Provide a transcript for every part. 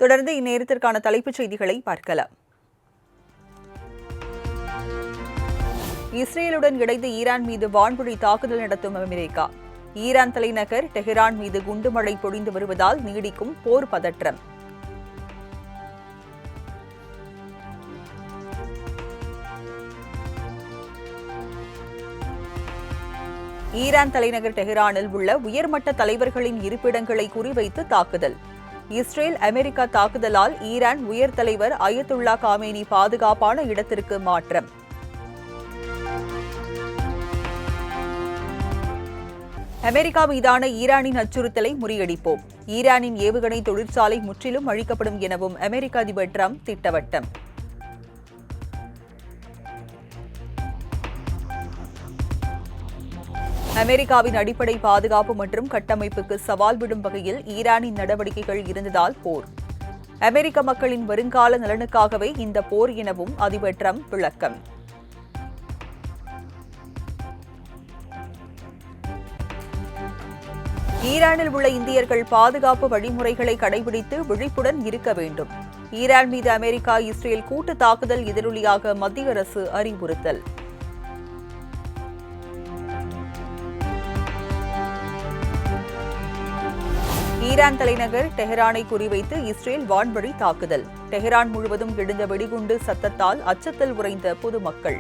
தொடர்ந்து இந்நேரத்திற்கான தலைப்புச் செய்திகளை பார்க்கலாம். இஸ்ரேலுடன் இணைந்து ஈரான் மீது வான்வழி தாக்குதல் நடத்தும் அமெரிக்கா. ஈரான் தலைநகர் டெஹரான் மீது குண்டுமழை பொழிந்து வருவதால் நீடிக்கும் போர் பதற்றம். ஈரான் தலைநகர் டெஹரானில் உள்ள உயர்மட்ட தலைவர்களின் இருப்பிடங்களை குறிவைத்து தாக்குதல். இஸ்ரேல் அமெரிக்கா தாக்குதலால் ஈரான் உயர் தலைவர் அயத்துல்லா காமேனி பாதுகாப்பான இடத்திற்கு மாற்றம். அமெரிக்கா மீதான ஈரானின் அச்சுறுத்தலை முறியடிப்போம். ஈரானின் ஏவுகணை தொழிற்சாலை முற்றிலும் அழிக்கப்படும் எனவும் அமெரிக்க அதிபர் டிரம்ப் திட்டவட்டம். அமெரிக்காவின் அடிப்படை பாதுகாப்பு மற்றும் கட்டமைப்புக்கு சவால் விடும் வகையில் ஈரானின் நடவடிக்கைகள் இருந்ததால் போர். அமெரிக்க மக்களின் வருங்கால நலனுக்காகவே இந்த போர் எனவும் அதிபர் டிரம்ப் விளக்கம். ஈரானில் உள்ள இந்தியர்கள் பாதுகாப்பு வழிமுறைகளை கடைபிடித்து விழிப்புடன் இருக்க வேண்டும். ஈரான் மீது அமெரிக்கா இஸ்ரேல் கூட்டு தாக்குதல் எதிரொலியாக மத்திய அரசு அறிவுறுத்தல். ஈரான் தலைநகர் டெஹரானை குறிவைத்து இஸ்ரேல் வான்வழி தாக்குதல். டெஹரான் முழுவதும் எழுந்த வெடிகுண்டு சத்தத்தால் அச்சத்தில் உறைந்த பொதுமக்கள்.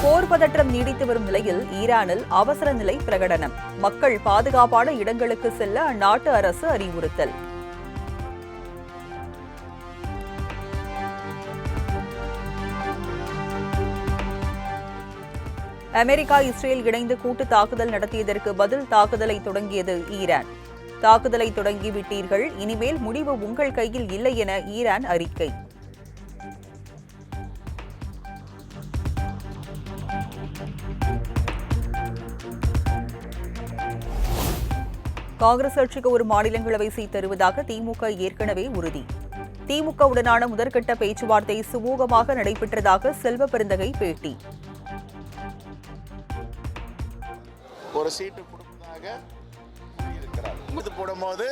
போர் பதற்றம் நீடித்து வரும் நிலையில் ஈரானில் அவசர நிலை பிரகடனம். மக்கள் பாதுகாப்பான இடங்களுக்கு செல்ல அந்நாட்டு அரசு அறிவுறுத்தல். அமெரிக்கா இஸ்ரேல் இணைந்து கூட்டு தாக்குதல் நடத்தியதற்கு பதில் தாக்குதலை தொடங்கியது ஈரான். தாக்குதலை தொடங்கிவிட்டீர்கள், இனிமேல் முடிவு உங்கள் கையில் இல்லை என ஈரான் அறிக்கை. காங்கிரஸ் கட்சிக்கு ஒரு மாநிலங்களவை சீட் தருவதாக திமுக ஏற்கனவே உறுதி. திமுகவுடனான முதற்கட்ட பேச்சுவார்த்தை சுமூகமாக நடைபெற்றதாக செல்வ பெருந்தகை பேட்டி. ஒரு சீட்டு கொடுப்பதாக போடும்போது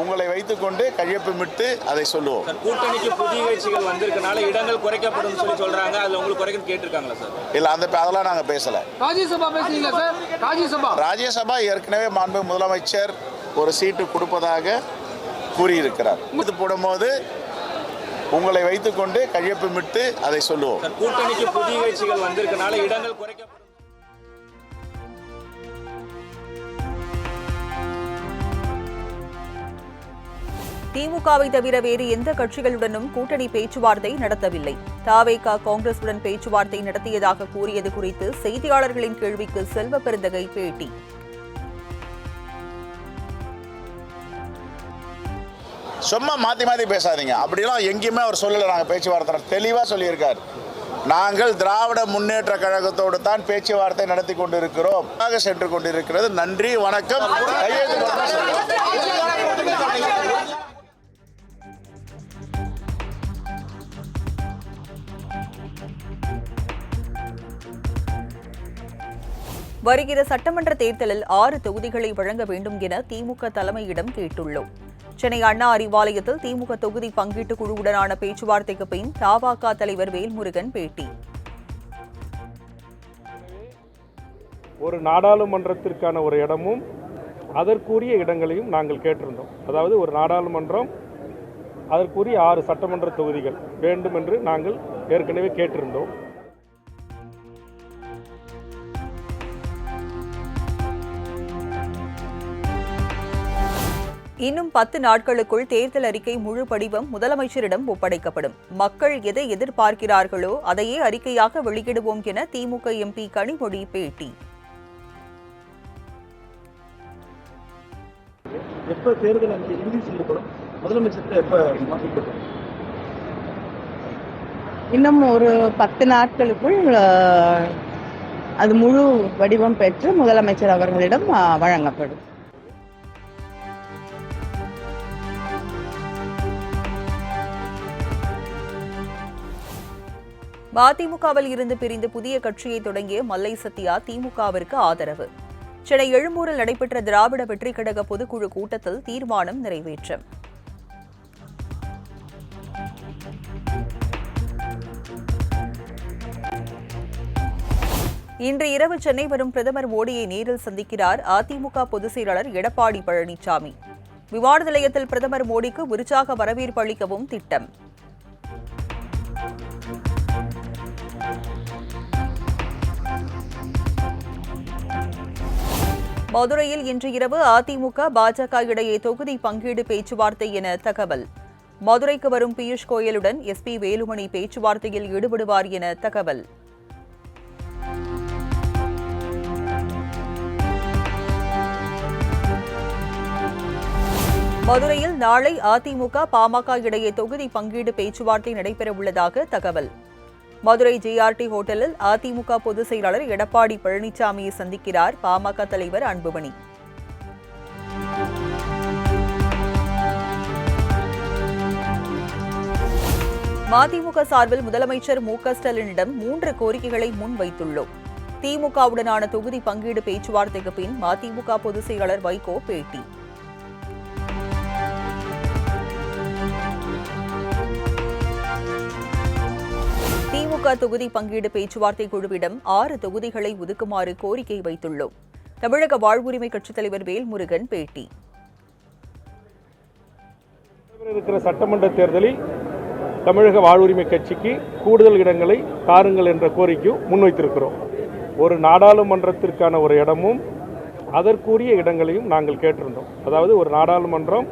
உங்களை வைத்துக்கொண்டு கையொப்பமிட்டு அதை சொல்லுவோம். கூட்டணிக்கு புதிய கட்சிகள் வந்திருக்கனால இடங்கள் குறைக்கப்படும் சொல்லி சொல்றாங்க. அதுல உங்களுக்கு குறைக்க கேட்டிருக்காங்களா சார்? இல்ல, அதெல்லாம் நாங்க பேசல. ராஜ்யசபா பேசுறீங்களா சார்? ராஜ்யசபா ஏற்கனவே மாண்பு முதலமைச்சர் ஒரு சீட்டு கொடுப்பதாக கூறியிருக்கிறார். இது போடும்போது உங்களை வைத்துக்கொண்டு கையொப்பமிட்டு அதை சொல்லுவோம். கூட்டணிக்கு புதிய கட்சிகள் வந்திருக்கனால இடங்கள் குறைக்கப்படும். திமுகவை தவிர வேறு எந்த கட்சிகளுடனும் கூட்டணி பேச்சுவார்த்தை நடத்தவில்லை. தவேக காங்கிரசுடன் பேச்சுவார்த்தை நடத்தியதாக கூறியது குறித்து செய்தியாளர்களின் கேள்விக்கு செல்வ பெருந்தகை பேட்டி. சும்மா மாத்தி மாத்தி பேசாதீங்க. அப்படிலாம் எங்கேயுமே அவர் சொல்லல. நாங்கள் பேச்சுவார்த்தை தெளிவாக சொல்லியிருக்கார். நாங்கள் திராவிட முன்னேற்ற கழகத்தோடு தான் பேச்சுவார்த்தை நடத்தி கொண்டிருக்கிறோம், சென்று கொண்டிருக்கிறது. நன்றி, வணக்கம். வருகிற சட்டமன்ற தேர்தலில் 6 தொகுதிகளை வழங்க வேண்டும் என திமுக தலைமையிடம் கேட்டுள்ளோம். சென்னை அண்ணா அறிவாலயத்தில் திமுக தொகுதி பங்கீட்டு குழுவுடனான பேச்சுவார்த்தைக்கு பின் தவேக தலைவர் வேல்முருகன் பேட்டி. ஒரு நாடாளுமன்றத்திற்கான ஒரு இடமும் அதற்குரிய இடங்களையும் நாங்கள் கேட்டிருந்தோம். அதாவது ஒரு நாடாளுமன்றம், அதற்குரிய 6 சட்டமன்ற தொகுதிகள் வேண்டும் என்று நாங்கள் ஏற்கனவே கேட்டிருந்தோம். இன்னும் 10 நாட்களுக்குள் தேர்தல் அறிக்கை முழு படிவம் முதலமைச்சரிடம் ஒப்படைக்கப்படும். மக்கள் எதை எதிர்பார்க்கிறார்களோ அதையே அறிக்கையாக வெளியிடுவோம் என திமுக எம்பி கனிமொழி பேட்டி. எப்ப தேர்தல் அறிக்கை இறுதி செய்யப்படும்? முதலமைச்சர் எப்ப மாற்றிக்கப்படும்? இன்னும் ஒரு 10 நாட்களுக்குள் அது முழு வடிவம் பெற்று முதலமைச்சர் அவர்களிடம் வழங்கப்படும். மதிமுகவில் இருந்து பிரிந்து புதிய கட்சியை தொடங்கிய மல்லை சத்யா திமுகவிற்கு ஆதரவு. சென்னை எழும்பூரில் நடைபெற்ற திராவிட வெற்றிக் கழக பொதுக்குழு கூட்டத்தில் தீர்மானம் நிறைவேற்றம். இன்று இரவு சென்னை வரும் பிரதமர் மோடியை நேரில் சந்திக்கிறார் அதிமுக பொதுச் செயலாளர் எடப்பாடி பழனிசாமி. விமான நிலையத்தில் பிரதமர் மோடிக்கு உற்சாக வரவேற்பு அளிக்கவும் திட்டம். மதுரையில் இன்று இரவு அதிமுக பாஜக இடையே தொகுதி பங்கீடு பேச்சுவார்த்தை என தகவல். மதுரைக்கு வரும் பியூஷ் கோயலுடன் எஸ்பி வேலுமணி பேச்சுவார்த்தையில் ஈடுபடுவார் என தகவல். மதுரையில் நாளை அதிமுக பாமக இடையே தொகுதி பங்கீடு பேச்சுவார்த்தை நடைபெறவுள்ளதாக தகவல். மதுரை ஜேஆர்டி ஹோட்டலில் அதிமுக பொதுச் செயலாளர் எடப்பாடி பழனிசாமியை சந்திக்கிறார் பாமக தலைவர் அன்புமணி. மதிமுக சார்பில் முதலமைச்சர் மு.க.ஸ்டாலினிடம் 3 கோரிக்கைகளை முன்வைத்துள்ளோம். திமுகவுடனான தொகுதி பங்கீடு பேச்சுவார்த்தைக்கு பின் மதிமுக பொதுச் செயலாளர் வைகோ பேட்டி. திமுக தொகுதி பங்கீடு பேச்சுவார்த்தை குழுவிடம் 6 தொகுதிகளை ஒதுக்குமாறு கோரிக்கை வைத்துள்ளோம். தமிழக வாழ்வுரிமை கட்சித் தலைவர் வேல்முருகன் பேட்டி. இருக்கிற சட்டமன்ற தேர்தலில் தமிழக வாழ்வுரிமை கட்சிக்கு கூடுதல் இடங்களை தாருங்கள் என்ற கோரிக்கையும் முன்வைத்திருக்கிறோம். ஒரு நாடாளுமன்றத்திற்கான ஒரு இடமும் அதற்குரிய இடங்களையும் நாங்கள் கேட்டிருந்தோம். அதாவது ஒரு நாடாளுமன்றம்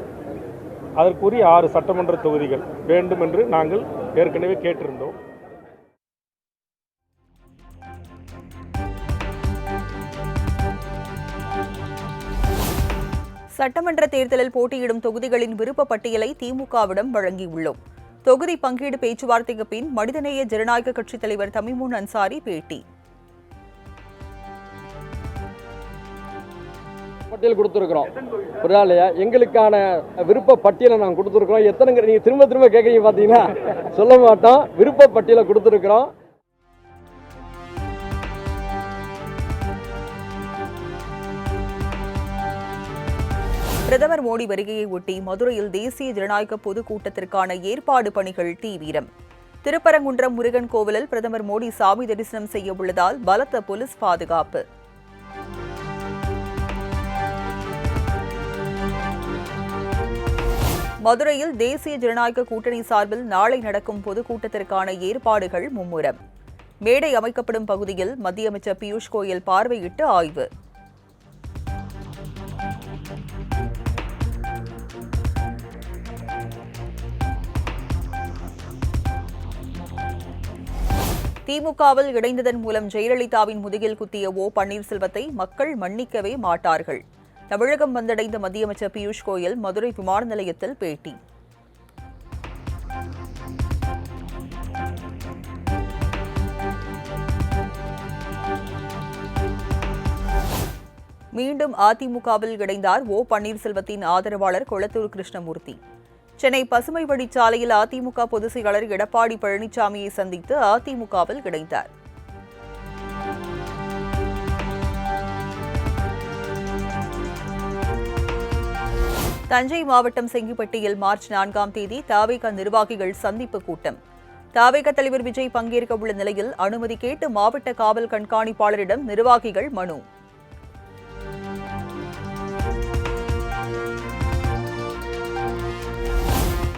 அதற்குரிய 6 சட்டமன்ற தொகுதிகள் வேண்டும் என்று நாங்கள் ஏற்கனவே கேட்டிருந்தோம். சட்டமன்ற தேர்தலில் போட்டியிடும் தொகுதிகளின் விருப்ப பட்டியலை திமுகவிடம் வழங்கியுள்ளோம். தொகுதி பங்கீடு பேச்சுவார்த்தைக்கு பின் மனிதநேய ஜனநாயக கட்சித் தலைவர் தமிமுன் அன்சாரி பேட்டி. பட்டியல் கொடுத்துருக்குறோம். புரியா இல்லையா? எங்களுக்கான விருப்ப பட்டியலை நாங்கள் கொடுத்துருக்குறோம். எத்தனை நீங்கள் திரும்ப திரும்ப கேட்குறீங்க பார்த்தீங்கன்னா சொல்ல மாட்டோம். விருப்ப பட்டியலை கொடுத்துருக்குறோம். பிரதமர் மோடி வருகையை ஒட்டி மதுரையில் தேசிய ஜனநாயக பொதுக்கூட்டத்திற்கான ஏற்பாடு பணிகள் தீவிரம். திருப்பரங்குன்றம் முருகன் கோவிலில் பிரதமர் மோடி சாமி தரிசனம் செய்ய உள்ளதால் பலத்த போலீஸ் பாதுகாப்பு. மதுரையில் தேசிய ஜனநாயக கூட்டணி சார்பில் நாளை நடக்கும் பொதுக்கூட்டத்திற்கான ஏற்பாடுகள் மும்முரம். மேடை அமைக்கப்படும் பகுதியில் மத்திய அமைச்சர் பியூஷ் கோயல் பார்வையிட்டு ஆய்வு. திமுகவில் இணைந்ததன் மூலம் ஜெயலலிதாவின் முதுகில் குத்திய ஓ பன்னீர்செல்வத்தை மக்கள் மன்னிக்கவே மாட்டார்கள். தமிழகம் வந்தடைந்த மத்திய அமைச்சர் பியூஷ் கோயல் மதுரை விமான நிலையத்தில் பேட்டி. மீண்டும் அதிமுகவில் இணைந்தார் ஓ பன்னீர்செல்வத்தின் ஆதரவாளர் கொளத்தூர் கிருஷ்ணமூர்த்தி. சென்னை பசுமை வழிச்சாலையில் அதிமுக பொதுச் செயலாளர் எடப்பாடி பழனிசாமியை சந்தித்து அதிமுகவில் இணைந்தார். தஞ்சை மாவட்டம் செங்கிப்பட்டியில் மார்ச் 4ஆம் தேதி தவேக நிர்வாகிகள் சந்திப்பு கூட்டம். தவேக தலைவர் விஜய் பங்கேற்க உள்ள நிலையில் அனுமதி கேட்டு மாவட்ட காவல் கண்காணிப்பாளரிடம் நிர்வாகிகள் மனு.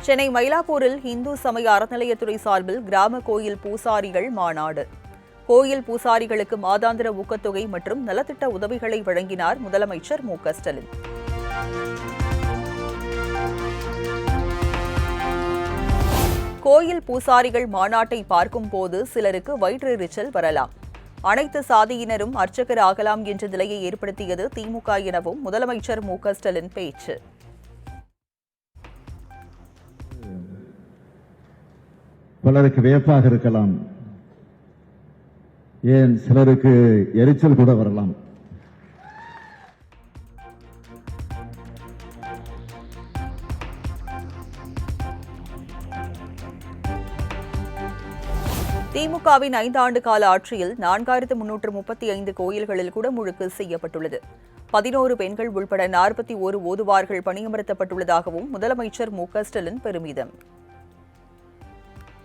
சென்னை மயிலாப்பூரில் இந்து சமய அறநிலையத்துறை சார்பில் கிராம கோயில் பூசாரிகள் மாநாடு. கோயில் பூசாரிகளுக்கு மாதாந்திர ஊக்கத்தொகை மற்றும் நலத்திட்ட உதவிகளை வழங்கினார் முதலமைச்சர் மு.க.ஸ்டாலின். கோயில் பூசாரிகள் மாநாட்டை பார்க்கும் போது சிலருக்கு வயிற்றெரிச்சல் வரலாம். அனைத்து சாதியினரும் அர்ச்சகர் ஆகலாம் என்ற நிலையை ஏற்படுத்தியது திமுக எனவும் முதலமைச்சர் மு.க.ஸ்டாலின் பேச்சு. பலருக்கு வியப்பாக இருக்கலாம், ஏன் சிலருக்கு எரிச்சல் கூட வரலாம். திமுக திமுகவின் 5 ஆண்டு கால ஆட்சியில் 4335 கோயில்களில் குடமுழுக்கு செய்யப்பட்டுள்ளது. 11 பெண்கள் உள்பட 41 ஓதுவார்கள் பணியமர்த்தப்பட்டுள்ளதாகவும் முதலமைச்சர் மு.க.ஸ்டாலின் பெருமிதம்.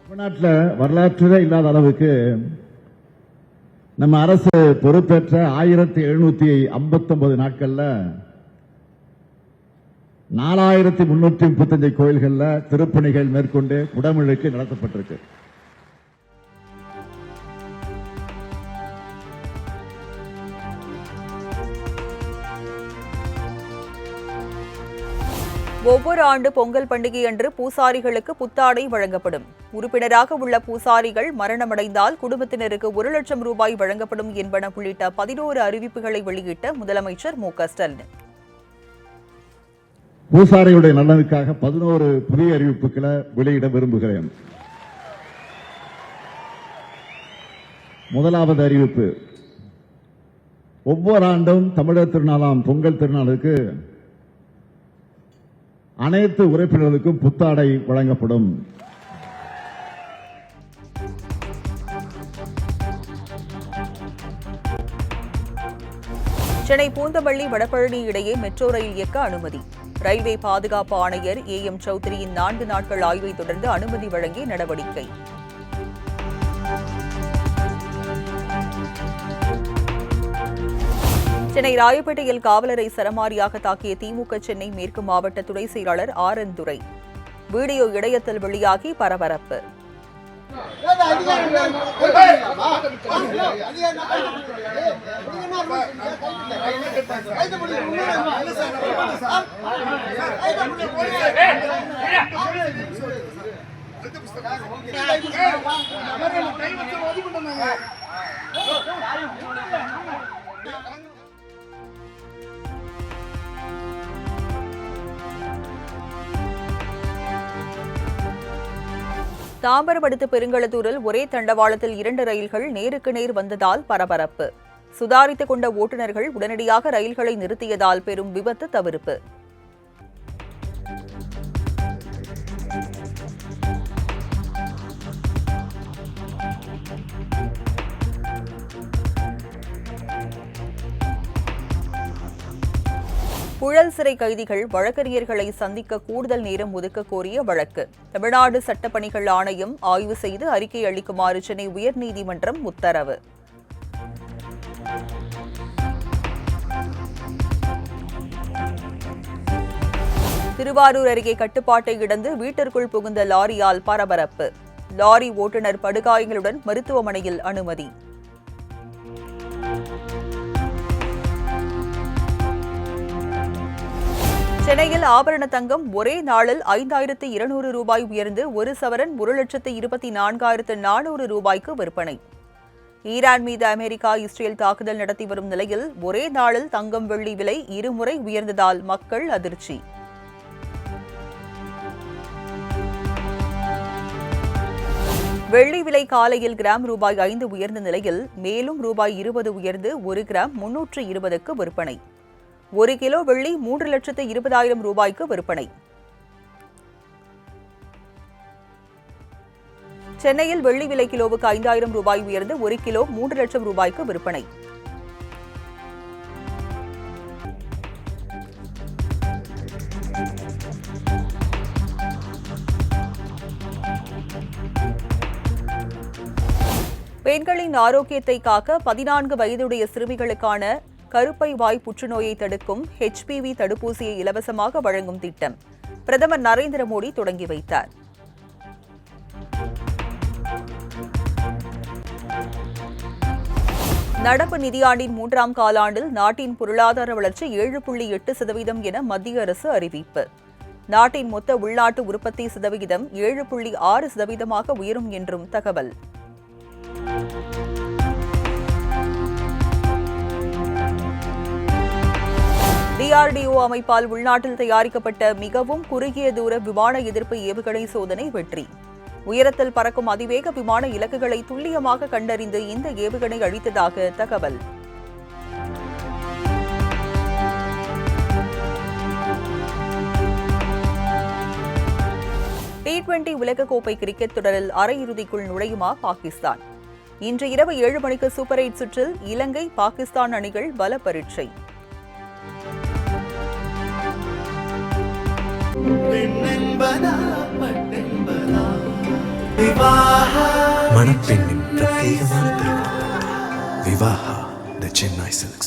தமிழ்நாட்டில் வரலாற்றிலே இல்லாத அளவுக்கு நம்ம அரசு பொறுப்பேற்ற 1759 நாட்கள்ல 4335 கோயில்கள்ல திருப்பணிகள் மேற்கொண்டு குடமுழுக்கு நடத்தப்பட்டிருக்கு. ஒவ்வொரு ஆண்டு பொங்கல் பண்டிகை அன்று பூசாரிகளுக்கு புத்தாடை வழங்கப்படும். உறுப்பினராக உள்ள பூசாரிகள் மரணமடைந்தால் குடும்பத்தினருக்கு 1 லட்சம் ரூபாய் வழங்கப்படும் என்பன உள்ளிட்ட 11 அறிவிப்புகளை வெளியிட்ட முதலமைச்சர் மு.க.ஸ்டாலின் பூசாரிகளுடைய நலனுக்காக 11 புதிய அறிவிப்புகளை வெளியிட விரும்புகிறேன். முதலாவது அறிவிப்பு, ஒவ்வொரு ஆண்டும் தமிழர் திருநாளாம் பொங்கல் திருநாளுக்கு அனைத்து உறுப்பினர்களுக்கும் புத்தாடை வழங்கப்படும். சென்னை பூந்தமல்லி வடபழனி இடையே மெட்ரோ ரயில் இயக்க அனுமதி. ரயில்வே பாதுகாப்பு ஆணையர் A.M. சௌத்ரியின் 4 நாட்கள் ஆய்வை தொடர்ந்து அனுமதி வழங்கி நடவடிக்கை. சென்னை ராயப்பேட்டையில் காவலரை சரமாரியாக தாக்கிய திமுக சென்னை மேற்கு மாவட்ட துணை செயலாளர் R.N. துரை. வீடியோ இணையத்தில் வெளியாகி பரபரப்பு. தாம்பரம் அடுத்த பெருங்களத்தூரில் ஒரே தண்டவாளத்தில் 2 ரயில்கள் நேருக்கு நேர் வந்ததால் பரபரப்பு. சுதாரித்துக் கொண்ட ஓட்டுநர்கள் உடனடியாக ரயில்களை நிறுத்தியதால் பெரும் விபத்து தவிர்ப்பு. புழல் சிறை கைதிகள் வழக்கறிஞர்களை சந்திக்க கூடுதல் நேரம் ஒதுக்க கோரிய வழக்கு. தமிழ்நாடு சட்டப்பணிகள் ஆணையம் ஆய்வு செய்து அறிக்கை அளிக்குமாறு சென்னை உயர்நீதிமன்றம் உத்தரவு. திருவாரூர் அருகே கட்டுப்பாட்டை இழந்து வீட்டிற்குள் புகுந்த லாரியால் பரபரப்பு. லாரி ஓட்டுநர் படுகாயங்களுடன் மருத்துவமனையில் அனுமதி. சென்னையில் ஆபரண தங்கம் ஒரே நாளில் 5200 ரூபாய் உயர்ந்து 1 சவரன் 1,24,400 ரூபாய்க்கு விற்பனை. ஈரான் மீது அமெரிக்கா, இஸ்ரேல் தாக்குதல் நடத்தி வரும் நிலையில் ஒரே நாளில் தங்கம் வெள்ளி விலை இருமுறை உயர்ந்ததால் மக்கள் அதிர்ச்சி. வெள்ளி விலை காலையில் கிராம் ரூபாய் 5 உயர்ந்த நிலையில் மேலும் ரூபாய் 20 உயர்ந்து 1 கிராம் 320க்கு விற்பனை. 1 கிலோ வெள்ளி 3,20,000 ரூபாய்க்கு விற்பனை. சென்னையில் வெள்ளி விலை கிலோவுக்கு 5,000 ரூபாய் உயர்ந்து 1 கிலோ 3 லட்சம் ரூபாய்க்கு விற்பனை. பெண்களின் ஆரோக்கியத்தை காக்க 14 வயதுடைய சிறுமிகளுக்கான கருப்பை வாய் புற்றுநோயை தடுக்கும் HPV தடுப்பூசியை இலவசமாக வழங்கும் திட்டம் பிரதமர் நரேந்திர மோடி தொடங்கி வைத்தார். நடப்பு நிதியாண்டின் 3ஆம் காலாண்டில் நாட்டின் பொருளாதார வளர்ச்சி 7.8% என மத்திய அரசு அறிவிப்பு. நாட்டின் மொத்த உள்நாட்டு உற்பத்தி சதவிகிதம் 7.6% உயரும் என்றும் தகவல். DRDO அமைப்பால் உள்நாட்டில் தயாரிக்கப்பட்ட மிகவும் குறுகிய தூர விமான எதிர்ப்பு ஏவுகணை சோதனை வெற்றி. உயரத்தில் பறக்கும் அதிவேக விமான இலக்குகளை துல்லியமாக கண்டறிந்து இந்த ஏவுகணை அழித்ததாக தகவல். T20 உலகக்கோப்பை கிரிக்கெட் தொடரில் அரையிறுதிக்குள் நுழையுமா பாகிஸ்தான்? இன்று இரவு 7 மணிக்கு சூப்பர் 8 சுற்றில் இலங்கை பாகிஸ்தான் அணிகள் பல பரீட்சை. மணப்பெண்ணின் பிரத்யேகமான திருமணம் விவாஹா தி சென்னை சில்க்ஸ்.